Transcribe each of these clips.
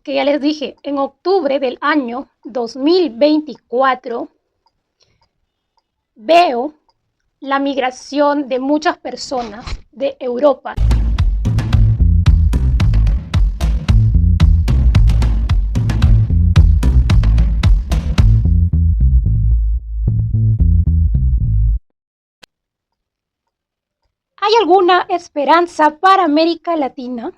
que ya les dije, en octubre del año 2024 veo la migración de muchas personas de Europa. ¿Hay alguna esperanza para América Latina?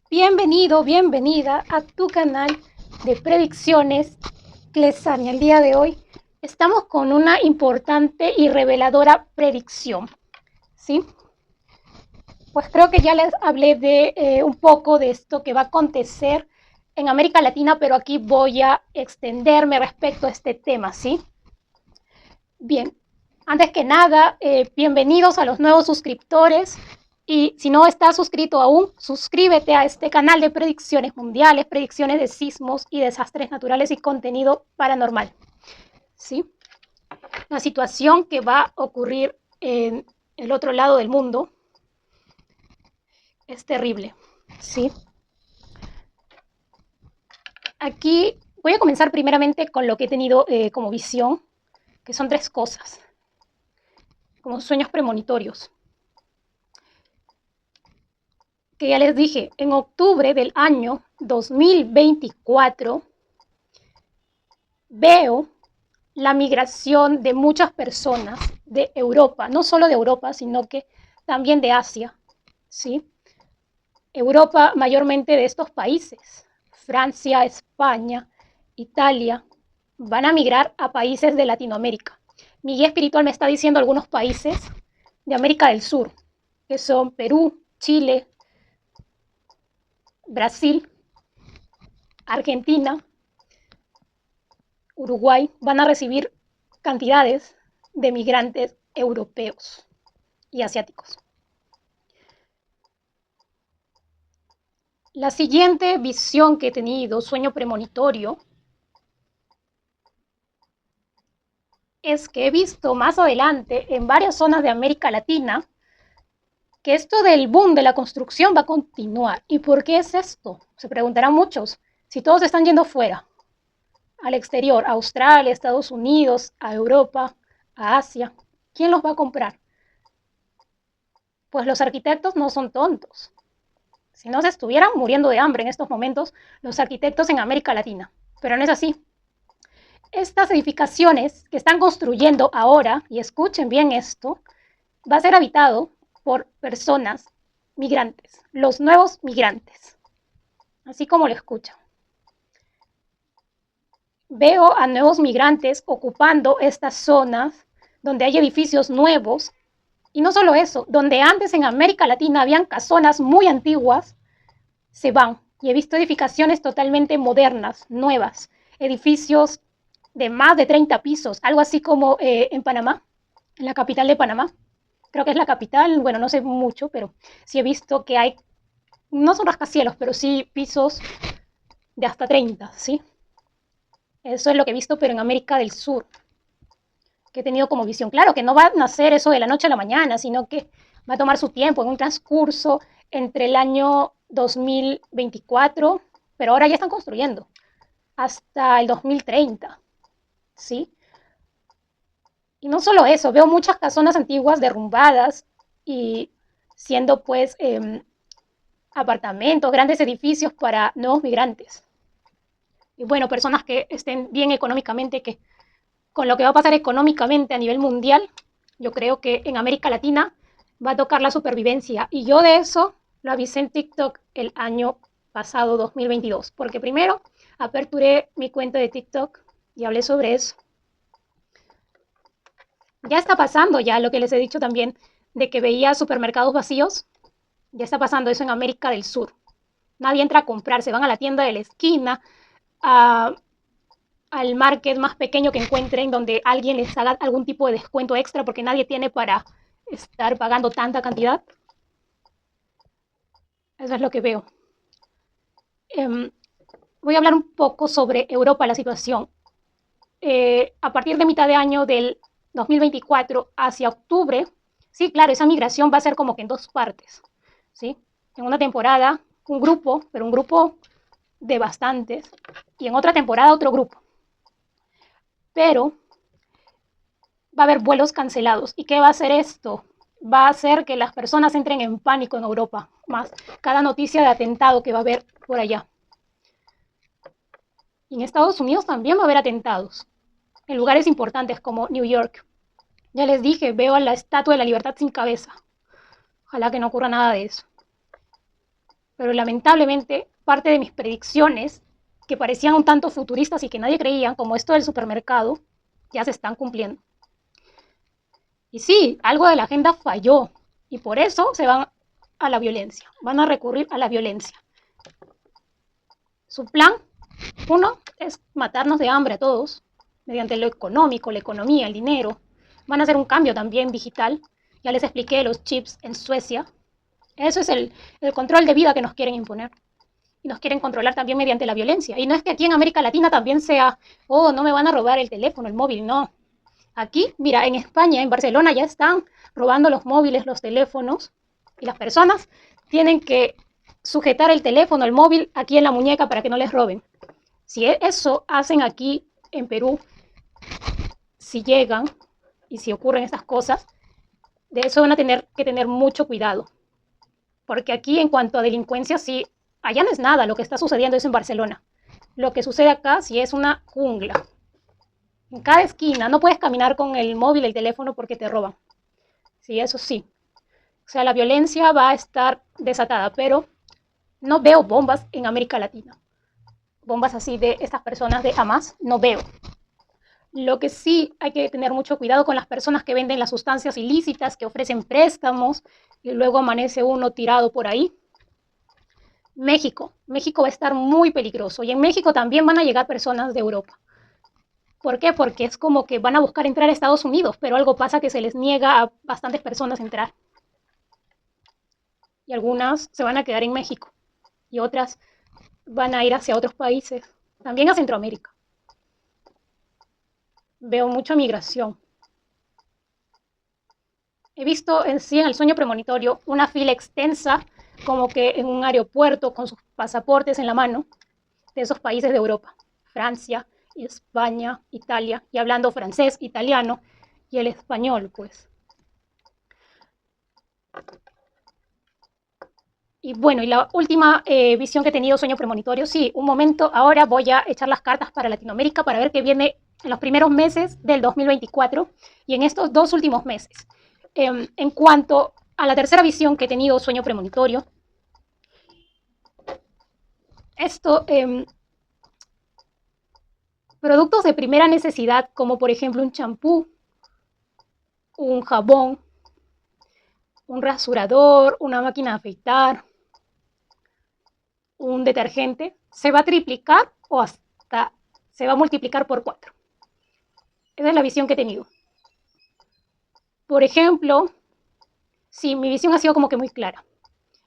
Bienvenido, bienvenida a tu canal de predicciones Clesania. El día de hoy estamos con una importante y reveladora predicción, ¿sí? Pues creo que ya les hablé de un poco de esto que va a acontecer en América Latina, pero aquí voy a extenderme respecto a este tema, ¿sí? Bien, antes que nada, bienvenidos a los nuevos suscriptores. Y si no estás suscrito aún, suscríbete a este canal de predicciones mundiales, predicciones de sismos y desastres naturales y contenido paranormal, ¿sí? La situación que va a ocurrir en el otro lado del mundo es terrible, ¿sí? Aquí voy a comenzar primeramente con lo que he tenido como visión, que son tres cosas, como sueños premonitorios. Que ya les dije, en octubre del año 2024 veo la migración de muchas personas de Europa, no solo de Europa, sino que también de Asia, ¿sí? Europa mayormente de estos países, Francia, España, Italia, van a migrar a países de Latinoamérica. Mi guía espiritual me está diciendo algunos países de América del Sur, que son Perú, Chile, Brasil, Argentina, Uruguay, van a recibir cantidades de migrantes europeos y asiáticos. La siguiente visión que he tenido, sueño premonitorio, es que he visto más adelante en varias zonas de América Latina que esto del boom de la construcción va a continuar. ¿Y por qué es esto? Se preguntarán muchos. Si todos están yendo fuera, al exterior, a Australia, Estados Unidos, a Europa, a Asia, ¿quién los va a comprar? Pues los arquitectos no son tontos. Si no se estuvieran muriendo de hambre en estos momentos los arquitectos en América Latina. Pero no es así. Estas edificaciones que están construyendo ahora, y escuchen bien esto, va a ser habitado por personas migrantes, los nuevos migrantes, así como lo escuchan. Veo a nuevos migrantes ocupando estas zonas donde hay edificios nuevos, y no solo eso, donde antes en América Latina habían casonas muy antiguas, se van. Y he visto edificaciones totalmente modernas, nuevas, edificios de más de 30 pisos, algo así como en Panamá, en la capital de Panamá. Creo que es la capital, bueno, no sé mucho, pero sí he visto que hay, no son rascacielos, pero sí pisos de hasta 30, ¿sí? Eso es lo que he visto, pero en América del Sur, que he tenido como visión. Claro que no va a nacer eso de la noche a la mañana, sino que va a tomar su tiempo en un transcurso entre el año 2024, pero ahora ya están construyendo, hasta el 2030, ¿sí? Y no solo eso, veo muchas casonas antiguas derrumbadas y siendo pues apartamentos, grandes edificios para nuevos migrantes. Y bueno, personas que estén bien económicamente, que con lo que va a pasar económicamente a nivel mundial, yo creo que en América Latina va a tocar la supervivencia. Y yo de eso lo avisé en TikTok el año pasado, 2022, porque primero aperturé mi cuenta de TikTok y hablé sobre eso. Ya está pasando ya lo que les he dicho también, de que veía supermercados vacíos, ya está pasando eso en América del Sur. Nadie entra a comprar, se van a la tienda de la esquina, al market más pequeño que encuentren, donde alguien les haga algún tipo de descuento extra, porque nadie tiene para estar pagando tanta cantidad. Eso es lo que veo. Voy a hablar un poco sobre Europa, la situación. A partir de mitad de año del 2024 hacia octubre, sí, claro, esa migración va a ser como que en dos partes, ¿sí? En una temporada, un grupo, pero un grupo de bastantes, y en otra temporada otro grupo. Pero va a haber vuelos cancelados. ¿Y qué va a hacer esto? Va a hacer que las personas entren en pánico en Europa, más cada noticia de atentado que va a haber por allá. Y en Estados Unidos también va a haber atentados, en lugares importantes como New York. Ya les dije, veo a la Estatua de la Libertad sin cabeza. Ojalá que no ocurra nada de eso. Pero lamentablemente, parte de mis predicciones, que parecían un tanto futuristas y que nadie creía, como esto del supermercado, ya se están cumpliendo. Y sí, algo de la agenda falló y por eso se van a la violencia, van a recurrir a la violencia. Su plan, uno, es matarnos de hambre a todos, mediante lo económico, la economía, el dinero. Van a hacer un cambio también digital. Ya les expliqué los chips en Suecia. Eso es el control de vida que nos quieren imponer. Y nos quieren controlar también mediante la violencia. Y no es que aquí en América Latina también sea, oh, no me van a robar el teléfono, el móvil, no. Aquí, mira, en España, en Barcelona ya están robando los móviles, los teléfonos, y las personas tienen que sujetar el teléfono, el móvil, aquí en la muñeca para que no les roben. Si eso hacen aquí en Perú, si llegan y si ocurren estas cosas, de eso van a tener que tener mucho cuidado. Porque aquí en cuanto a delincuencia, sí, allá no es nada, lo que está sucediendo es en Barcelona. Lo que sucede acá sí es una jungla. En cada esquina no puedes caminar con el móvil, el teléfono porque te roban. Sí, eso sí. O sea, la violencia va a estar desatada, pero no veo bombas en América Latina. Bombas así de estas personas de Hamas, no veo. Lo que sí hay que tener mucho cuidado con las personas que venden las sustancias ilícitas, que ofrecen préstamos y luego amanece uno tirado por ahí. México va a estar muy peligroso y en México también van a llegar personas de Europa. ¿Por qué? Porque es como que van a buscar entrar a Estados Unidos, pero algo pasa que se les niega a bastantes personas entrar. Y algunas se van a quedar en México y otras van a ir hacia otros países, también a Centroamérica. Veo mucha migración. He visto en sí en el sueño premonitorio una fila extensa, como que en un aeropuerto con sus pasaportes en la mano, de esos países de Europa, Francia, España, Italia, y hablando francés, italiano y el español, pues. Y bueno, y la última visión que he tenido, sueño premonitorio, sí, un momento, ahora voy a echar las cartas para Latinoamérica para ver qué viene en los primeros meses del 2024 y en estos 2 últimos meses. En cuanto a la tercera visión que he tenido, sueño premonitorio, esto, productos de primera necesidad, como por ejemplo un champú, un jabón, un rasurador, una máquina de afeitar, un detergente, se va a triplicar o hasta se va a multiplicar por 4. Esa es la visión que he tenido. Por ejemplo, sí, mi visión ha sido como que muy clara.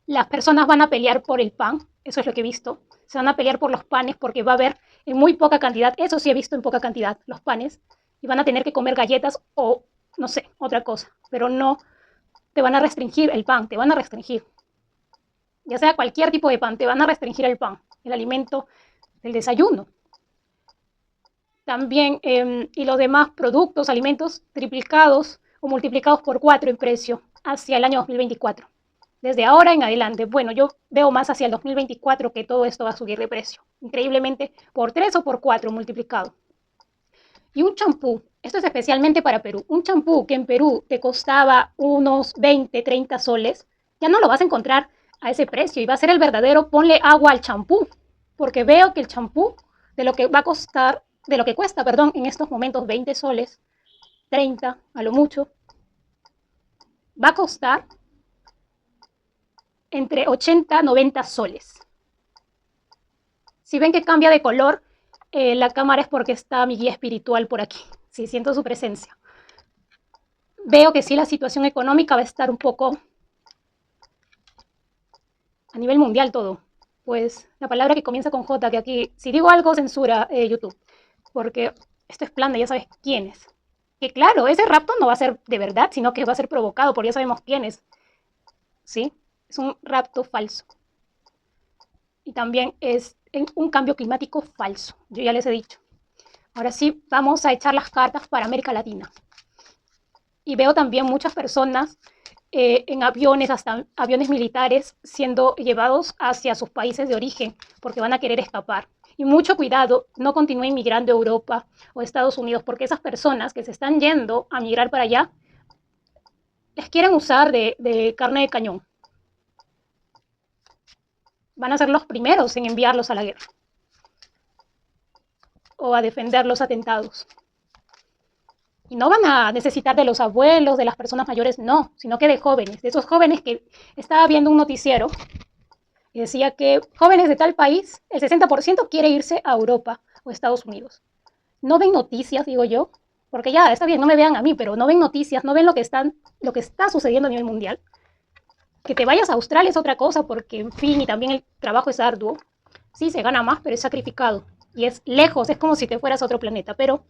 Las personas van a pelear por el pan, eso es lo que he visto. Se van a pelear por los panes porque va a haber en muy poca cantidad, eso sí he visto en poca cantidad, los panes, y van a tener que comer galletas o, no sé, otra cosa, pero no te van a restringir el pan, te van a restringir. Ya sea cualquier tipo de pan, te van a restringir el pan, el alimento del desayuno. También, y los demás productos, alimentos triplicados o multiplicados por 4 en precio hacia el año 2024. Desde ahora en adelante, bueno, yo veo más hacia el 2024 que todo esto va a subir de precio, increíblemente por 3 o por 4 multiplicado. Y un champú, esto es especialmente para Perú, un champú que en Perú te costaba unos 20, 30 soles, ya no lo vas a encontrar a ese precio y va a ser el verdadero ponle agua al champú, porque veo que el champú de lo que va a costar, de lo que cuesta, perdón, en estos momentos 20 soles, 30 a lo mucho, va a costar entre 80 90 soles. Si ven que cambia de color, la cámara es porque está mi guía espiritual por aquí. Sí, siento su presencia. Veo que sí la situación económica va a estar un poco a nivel mundial todo. Pues la palabra que comienza con J, que aquí, si digo algo, censura YouTube. Porque esto es plan de ya sabes quiénes. Que claro, ese rapto no va a ser de verdad, sino que va a ser provocado, porque ya sabemos quiénes. ¿Sí? Es un rapto falso. Y también es en un cambio climático falso. Yo ya les he dicho. Ahora sí, vamos a echar las cartas para América Latina. Y veo también muchas personas en aviones, hasta aviones militares, siendo llevados hacia sus países de origen porque van a querer escapar. Y mucho cuidado, no continúen migrando a Europa o Estados Unidos, porque esas personas que se están yendo a migrar para allá les quieren usar de carne de cañón. Van a ser los primeros en enviarlos a la guerra o a defender los atentados. Y no van a necesitar de los abuelos, de las personas mayores, no, sino que de jóvenes, de esos jóvenes que estaba viendo un noticiero y decía que jóvenes de tal país, el 60% quiere irse a Europa o Estados Unidos. No ven noticias, digo yo, porque ya está bien, no me vean a mí, pero no ven noticias, no ven lo que está sucediendo a nivel mundial. Que te vayas a Australia es otra cosa, porque en fin, y también el trabajo es arduo. Sí, se gana más, pero es sacrificado. Y es lejos, es como si te fueras a otro planeta. Pero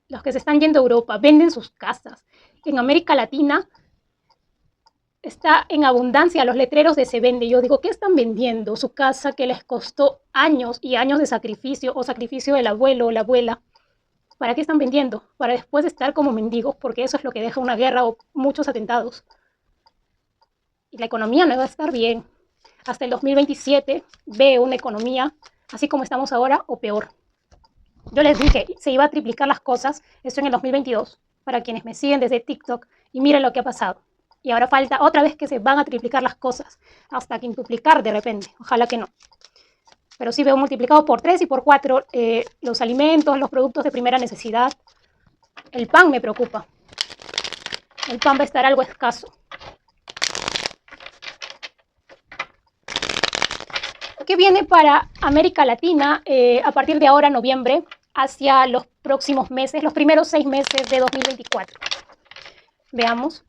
los que se están yendo a Europa venden sus casas. En América Latina está en abundancia los letreros de se vende. Yo digo, ¿qué están vendiendo? Su casa que les costó años y años de sacrificio o sacrificio del abuelo o la abuela. ¿Para qué están vendiendo? Para después estar como mendigos, porque eso es lo que deja una guerra o muchos atentados. Y la economía no va a estar bien. Hasta el 2027 veo una economía así como estamos ahora o peor. Yo les dije, se iba a triplicar las cosas, esto en el 2022, para quienes me siguen desde TikTok, y miren lo que ha pasado. Y ahora falta otra vez que se van a triplicar las cosas, hasta quintuplicar de repente, ojalá que no. Pero sí veo multiplicado por 3 y por 4 los alimentos, los productos de primera necesidad. El pan me preocupa. El pan va a estar algo escaso. ¿Qué viene para América Latina a partir de ahora, noviembre, hacia los próximos meses, los primeros 6 meses de 2024? Veamos.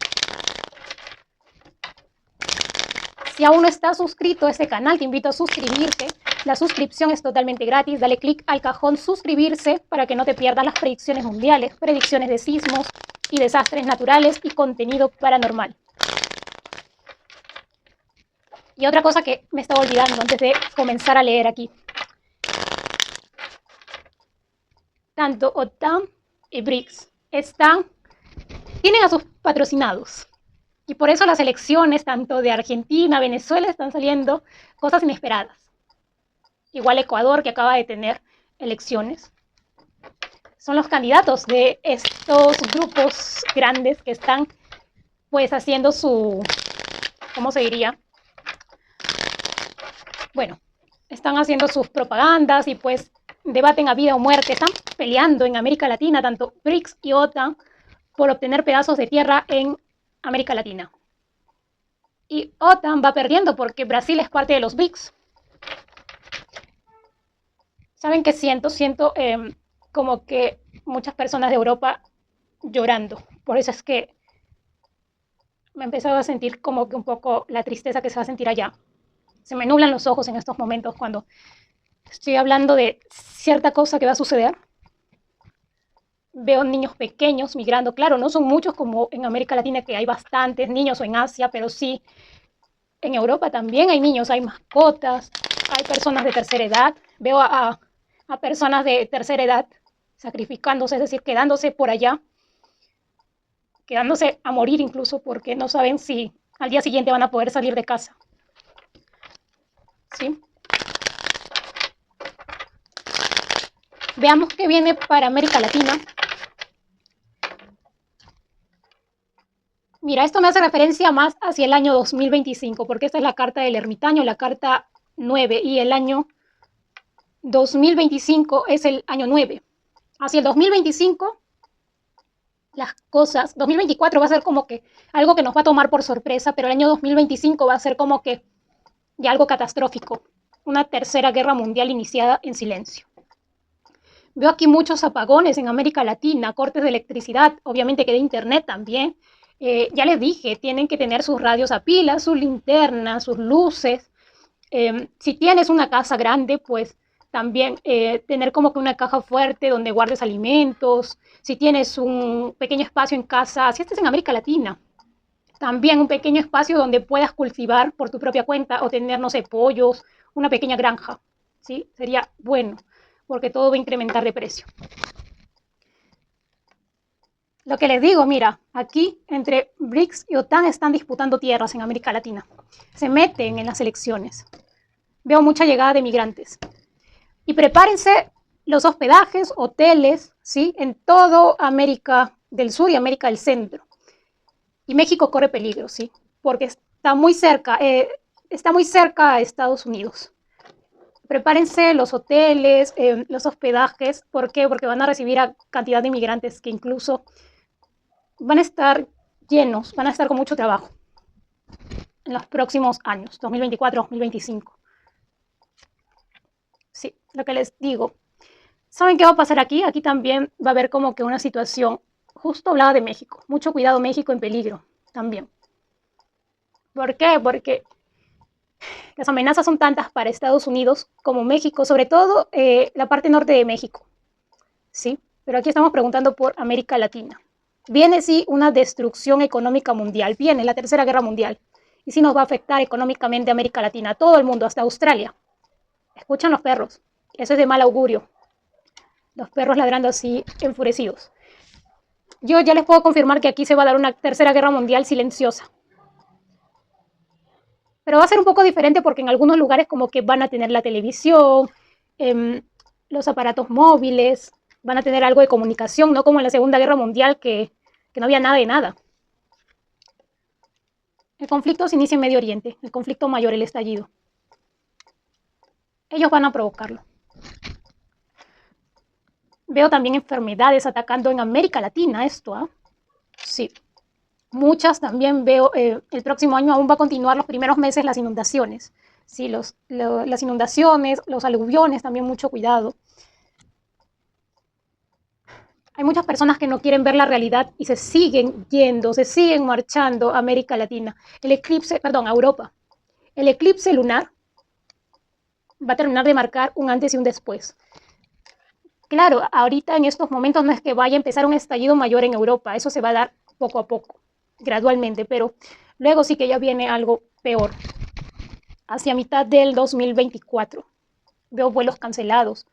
Si aún no estás suscrito a este canal, te invito a suscribirte. La suscripción es totalmente gratis. Dale clic al cajón suscribirse para que no te pierdas las predicciones mundiales, predicciones de sismos y desastres naturales y contenido paranormal. Y otra cosa que me estaba olvidando antes de comenzar a leer aquí. Tanto OTAN y BRICS tienen a sus patrocinados. Y por eso las elecciones, tanto de Argentina, Venezuela, están saliendo cosas inesperadas. Igual Ecuador, que acaba de tener elecciones. Son los candidatos de estos grupos grandes que están pues haciendo su, ¿cómo se diría? Bueno, están haciendo sus propagandas y pues debaten a vida o muerte. Están peleando en América Latina, tanto BRICS y OTAN, por obtener pedazos de tierra en América Latina. Y OTAN va perdiendo porque Brasil es parte de los BRICS. ¿Saben qué siento? Siento como que muchas personas de Europa llorando. Por eso es que me he empezado a sentir como que un poco la tristeza que se va a sentir allá. Se me nublan los ojos en estos momentos cuando estoy hablando de cierta cosa que va a suceder. Veo niños pequeños migrando. Claro, no son muchos como en América Latina, que hay bastantes niños, o en Asia, pero sí en Europa también hay niños, hay mascotas, hay personas de tercera edad. Veo a personas de tercera edad sacrificándose, es decir, quedándose por allá, quedándose a morir incluso porque no saben si al día siguiente van a poder salir de casa. ¿Sí? Veamos qué viene para América Latina. Mira, esto me hace referencia más hacia el año 2025, porque esta es la carta del ermitaño, la carta 9, y el año 2025 es el año 9. Hacia el 2025, las cosas, 2024 va a ser como que algo que nos va a tomar por sorpresa, pero el año 2025 va a ser como que ya algo catastrófico, una tercera guerra mundial iniciada en silencio. Veo aquí muchos apagones en América Latina, cortes de electricidad, obviamente que de internet también. Ya les dije, tienen que tener sus radios a pilas, sus linternas, sus luces. Si tienes una casa grande, pues también tener como que una caja fuerte donde guardes alimentos. Si tienes un pequeño espacio en casa, si estás en América Latina, También un pequeño espacio donde puedas cultivar por tu propia cuenta o tener, no sé, pollos, una pequeña granja, ¿sí? Sería bueno, porque todo va a incrementar de precio. Lo que les digo, mira, aquí entre BRICS y OTAN están disputando tierras en América Latina. Se meten en las elecciones. Veo mucha llegada de migrantes. Y prepárense los hospedajes, hoteles, ¿sí? En toda América del Sur y América del Centro. Y México corre peligro, ¿sí? Porque está muy cerca a Estados Unidos. Prepárense los hoteles, los hospedajes. ¿Por qué? Porque van a recibir a cantidad de inmigrantes que incluso van a estar llenos, van a estar con mucho trabajo en los próximos años, 2024, 2025. Sí, lo que les digo. ¿Saben qué va a pasar aquí? Aquí también va a haber como que una situación, justo hablaba de México. Mucho cuidado, México en peligro también. ¿Por qué? Porque las amenazas son tantas para Estados Unidos como México, sobre todo la parte norte de México. ¿Sí? Pero aquí estamos preguntando por América Latina. Viene, sí, una destrucción económica mundial. Viene la Tercera Guerra Mundial. Y sí nos va a afectar económicamente a América Latina, a todo el mundo, hasta Australia. Escuchan los perros. Eso es de mal augurio. Los perros ladrando así, enfurecidos. Yo ya les puedo confirmar que aquí se va a dar una Tercera Guerra Mundial silenciosa. Pero va a ser un poco diferente porque en algunos lugares como que van a tener la televisión, los aparatos móviles, van a tener algo de comunicación, no como en la Segunda Guerra Mundial que no había nada de nada. El conflicto se inicia en Medio Oriente, el conflicto mayor, el estallido. Ellos van a provocarlo. Veo también enfermedades atacando en América Latina esto, ¿eh? Sí. Muchas también veo, el próximo año aún va a continuar los primeros meses las inundaciones. Sí, las inundaciones, los aluviones, también mucho cuidado. Hay muchas personas que no quieren ver la realidad y se siguen yendo, se siguen marchando a América Latina. A Europa. El eclipse lunar va a terminar de marcar un antes y un después. Claro, ahorita en estos momentos no es que vaya a empezar un estallido mayor en Europa, eso se va a dar poco a poco, gradualmente, pero luego sí que ya viene algo peor. Hacia mitad del 2024 veo vuelos cancelados.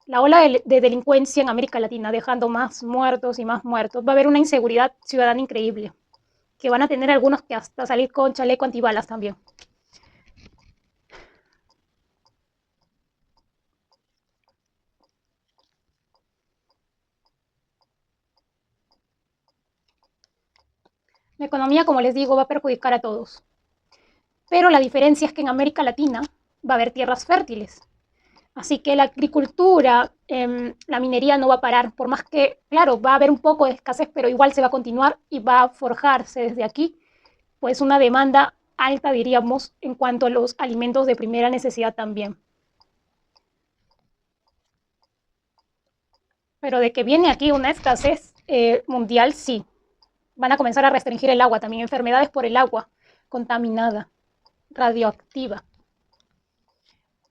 La ola de delincuencia en América Latina, dejando más muertos y más muertos. Va a haber una inseguridad ciudadana increíble, que van a tener algunos que hasta salir con chaleco antibalas también. La economía, como les digo, va a perjudicar a todos. Pero la diferencia es que en América Latina va a haber tierras fértiles. Así que la agricultura, la minería no va a parar, por más que, claro, va a haber un poco de escasez, pero igual se va a continuar y va a forjarse desde aquí, pues una demanda alta, diríamos, en cuanto a los alimentos de primera necesidad también. Pero de que viene aquí una escasez mundial, sí. Van a comenzar a restringir el agua, también enfermedades por el agua contaminada, radioactiva.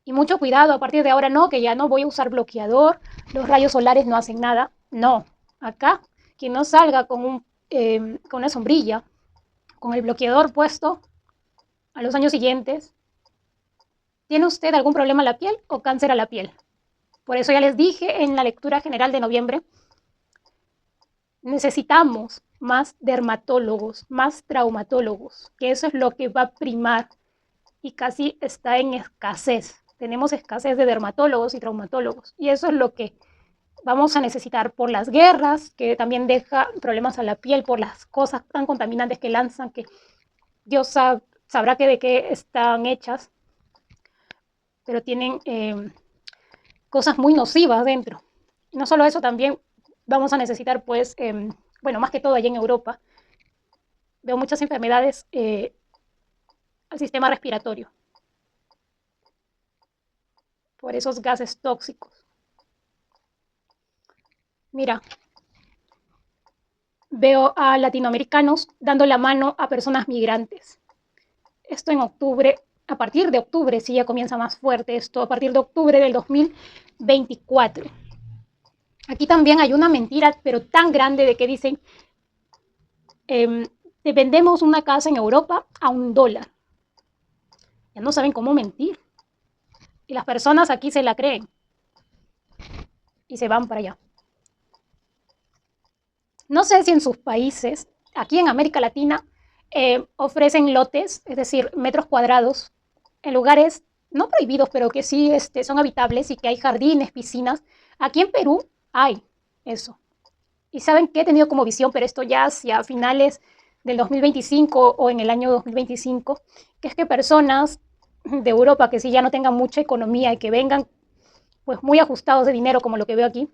Y mucho cuidado, a partir de ahora no, que ya no voy a usar bloqueador, los rayos solares no hacen nada. No, acá, quien no salga con una sombrilla, con el bloqueador puesto a los años siguientes, ¿tiene usted algún problema a la piel o cáncer a la piel? Por eso ya les dije en la lectura general de noviembre, necesitamos más dermatólogos, más traumatólogos, que eso es lo que va a primar y casi está en escasez. Tenemos escasez de dermatólogos y traumatólogos y eso es lo que vamos a necesitar por las guerras, que también deja problemas a la piel, por las cosas tan contaminantes que lanzan, que Dios sabrá que de qué están hechas, pero tienen cosas muy nocivas dentro. Y no solo eso, también vamos a necesitar, pues, bueno, más que todo allá en Europa, veo muchas enfermedades al sistema respiratorio por esos gases tóxicos. Mira, veo a latinoamericanos dando la mano a personas migrantes. Esto en octubre, a partir de octubre, sí ya comienza más fuerte esto, a partir de octubre del 2024. Aquí también hay una mentira, pero tan grande de que dicen, te vendemos una casa en Europa a $1. Ya no saben cómo mentir. Y las personas aquí se la creen y se van para allá. No sé si en sus países, aquí en América Latina, ofrecen lotes, es decir, metros cuadrados, en lugares no prohibidos, pero que sí son habitables y que hay jardines, piscinas. Aquí en Perú hay eso. Y saben que he tenido como visión, pero esto ya hacia finales del 2025 o en el año 2025, que es que personas de Europa que sí ya no tengan mucha economía y que vengan pues muy ajustados de dinero como lo que veo aquí,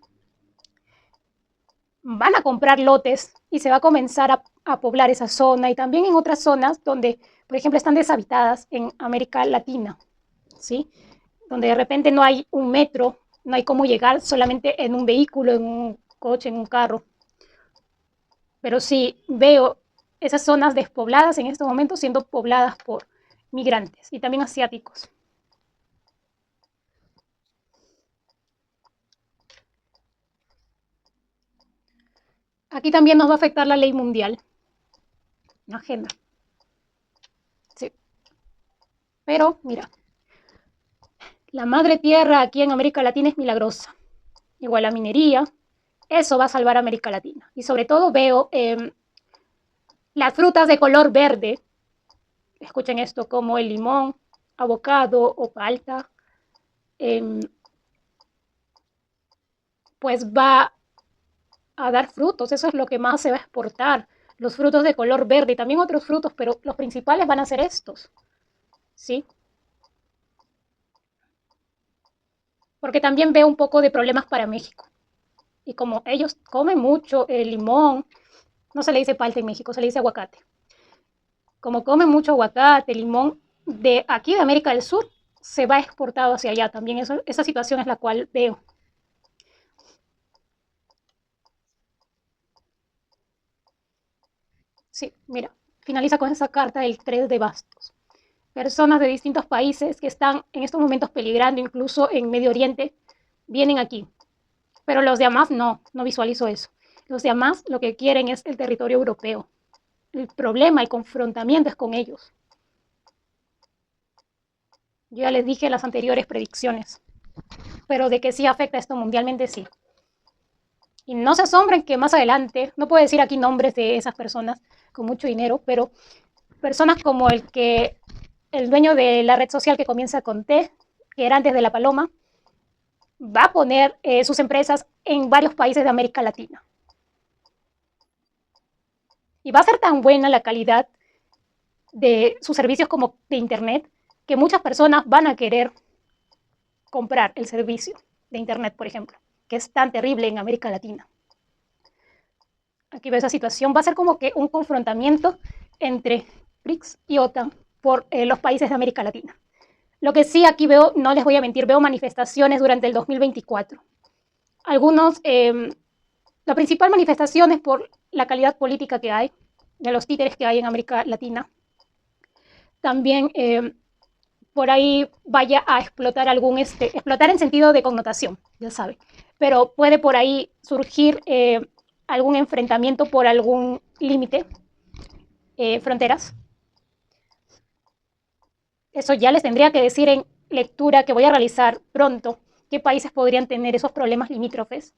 van a comprar lotes y se va a comenzar a poblar esa zona y también en otras zonas donde, por ejemplo, están deshabitadas en América Latina, ¿sí? Donde de repente no hay un metro, no hay cómo llegar solamente en un vehículo, en un coche, en un carro. Pero sí veo esas zonas despobladas en estos momentos siendo pobladas por migrantes y también asiáticos. Aquí también nos va a afectar la ley mundial, una agenda. Sí. Pero mira, la madre tierra aquí en América Latina es milagrosa. Igual la minería, eso va a salvar a América Latina. Y sobre todo veo las frutas de color verde, escuchen esto, como el limón, avocado o palta, eh, pues va a dar frutos, eso es lo que más se va a exportar, los frutos de color verde y también otros frutos, pero los principales van a ser estos, ¿sí? Porque también veo un poco de problemas para México. Y como ellos comen mucho el limón, no se le dice palta en México, se le dice aguacate. Como comen mucho aguacate, limón, de aquí de América del Sur, se va exportado hacia allá también. Esa situación es la cual veo. Sí, mira, finaliza con esa carta del 3 de bastos. Personas de distintos países que están en estos momentos peligrando, incluso en Medio Oriente, vienen aquí. Pero los demás no visualizo eso. Los demás lo que quieren es el territorio europeo. El problema, el confrontamiento es con ellos. Yo ya les dije en las anteriores predicciones, pero de que sí afecta esto mundialmente, sí. Y no se asombren que más adelante, no puedo decir aquí nombres de esas personas con mucho dinero, pero personas como el dueño de la red social que comienza con T, que era antes de la Paloma, va a poner sus empresas en varios países de América Latina. Y va a ser tan buena la calidad de sus servicios como de Internet que muchas personas van a querer comprar el servicio de Internet, por ejemplo, que es tan terrible en América Latina. Aquí veo esa situación. Va a ser como que un confrontamiento entre BRICS y OTAN por los países de América Latina. Lo que sí aquí veo, no les voy a mentir, veo manifestaciones durante el 2024. Algunos, la principal manifestación es por la calidad política que hay, de los títeres que hay en América Latina. También por ahí vaya a explotar explotar en sentido de connotación, ya sabe, pero puede por ahí surgir algún enfrentamiento por algún límite, fronteras. Eso ya les tendría que decir en lectura que voy a realizar pronto, qué países podrían tener esos problemas limítrofes.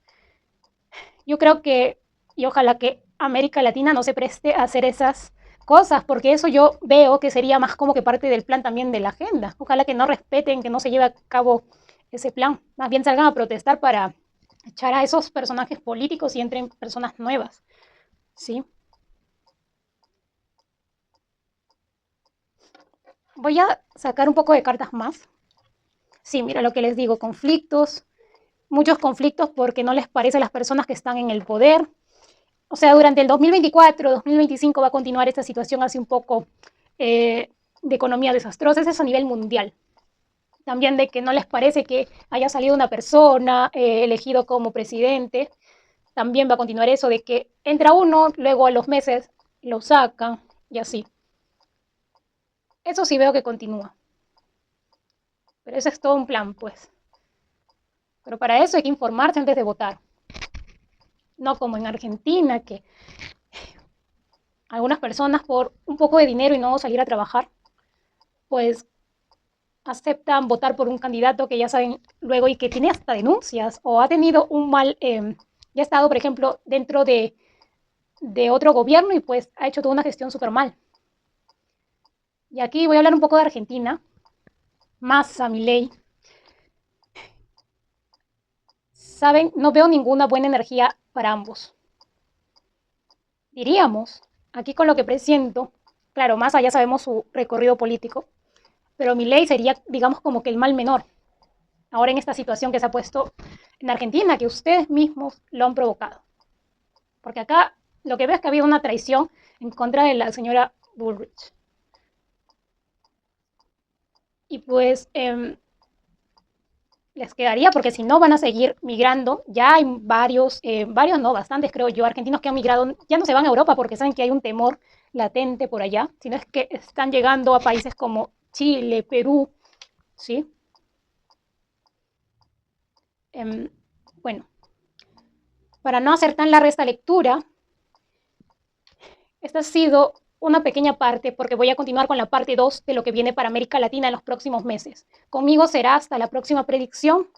Yo creo que, y ojalá que América Latina no se preste a hacer esas cosas, porque eso yo veo que sería más como que parte del plan también de la agenda. Ojalá que no respeten, que no se lleve a cabo ese plan. Más bien salgan a protestar para echar a esos personajes políticos y entren personas nuevas. ¿Sí? Voy a sacar un poco de cartas más. Sí, mira lo que les digo, conflictos, muchos conflictos porque no les parece a las personas que están en el poder. O sea, durante el 2024, 2025 va a continuar esta situación así un poco de economía desastrosa. Eso es a nivel mundial. También de que no les parece que haya salido una persona elegido como presidente. También va a continuar eso de que entra uno, luego a los meses lo sacan y así. Eso sí veo que continúa. Pero eso es todo un plan, pues. Pero para eso hay que informarse antes de votar. no como en Argentina, que algunas personas por un poco de dinero y no salir a trabajar, pues aceptan votar por un candidato que ya saben luego y que tiene hasta denuncias o ha tenido un mal, ya ha estado, por ejemplo, dentro de otro gobierno y pues ha hecho toda una gestión súper mal. Y aquí voy a hablar un poco de Argentina, más a mi ley. Saben, no veo ninguna buena energía para ambos. Diríamos, aquí con lo que presiento, claro, más allá sabemos su recorrido político, pero mi ley sería, digamos, como que el mal menor. Ahora en esta situación que se ha puesto en Argentina, que ustedes mismos lo han provocado. Porque acá lo que veo es que ha habido una traición en contra de la señora Bullrich. Y pues les quedaría, porque si no van a seguir migrando, ya hay varios no, bastantes creo yo, argentinos que han migrado, ya no se van a Europa porque saben que hay un temor latente por allá, sino es que están llegando a países como Chile, Perú, ¿sí? Eh, bueno, para no hacer tan larga esta lectura, esta ha sido una pequeña parte porque voy a continuar con la parte 2 de lo que viene para América Latina en los próximos meses. Conmigo será hasta la próxima predicción.